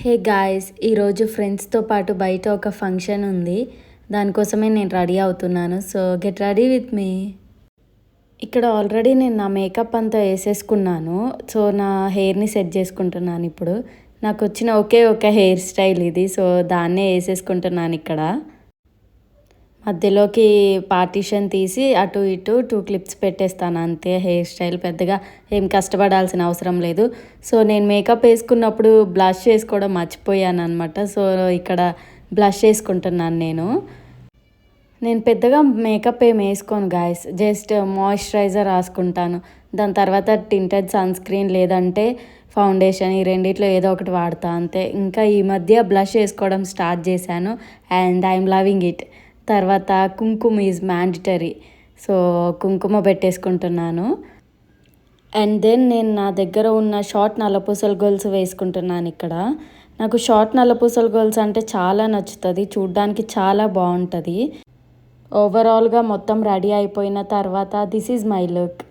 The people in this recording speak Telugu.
హే గాయ్స్, ఈరోజు ఫ్రెండ్స్తో పాటు బయట ఒక ఫంక్షన్ ఉంది. దానికోసమే నేను రెడీ అవుతున్నాను. So get ready with me. ఇక్కడ ఆల్రెడీ నేను నా మేకప్ అంతా వేసేసుకున్నాను. సో నా హెయిర్ని సెట్ చేసుకుంటున్నాను ఇప్పుడు. నాకు వచ్చిన ఒకే ఒక హెయిర్ స్టైల్ ఇది. సో దాన్నే వేసేసుకుంటున్నాను ఇక్కడ. మధ్యలోకి పార్టీషన్ తీసి అటు ఇటు 2 క్లిప్స్ పెట్టేస్తాను అంతే. హెయిర్ స్టైల్ పెద్దగా ఏం కష్టపడాల్సిన అవసరం లేదు. సో నేను మేకప్ వేసుకున్నప్పుడు బ్లష్ చేసుకోవడం మర్చిపోయాను అనమాట. సో ఇక్కడ బ్లష్ వేసుకుంటున్నాను నేను పెద్దగా మేకప్ ఏం వేసుకోను గాయస్. జస్ట్ మాయిశ్చరైజర్ రాసుకుంటాను. దాని తర్వాత టింటెడ్ సన్ స్క్రీన్ లేదంటే ఫౌండేషన్, ఈ రెండిట్లో ఏదో ఒకటి వాడతా అంతే. ఇంకా ఈ మధ్య బ్లష్ వేసుకోవడం స్టార్ట్ చేశాను అండ్ ఐఎమ్ లవింగ్ ఇట్. తర్వాత కుంకుమ ఈజ్ మ్యాండటరీ. సో కుంకుమ పెట్టేసుకుంటున్నాను. అండ్ దెన్ నేను నా దగ్గర ఉన్న షార్ట్ నల్లపూసల గొలుసు వేసుకుంటున్నాను ఇక్కడ. నాకు షార్ట్ నల్లపూసల గొలుసు అంటే చాలా నచ్చుతుంది. చూడ్డానికి చాలా బాగుంటుంది. ఓవరాల్గా మొత్తం రెడీ అయిపోయిన తర్వాత దిస్ ఈజ్ మై లుక్.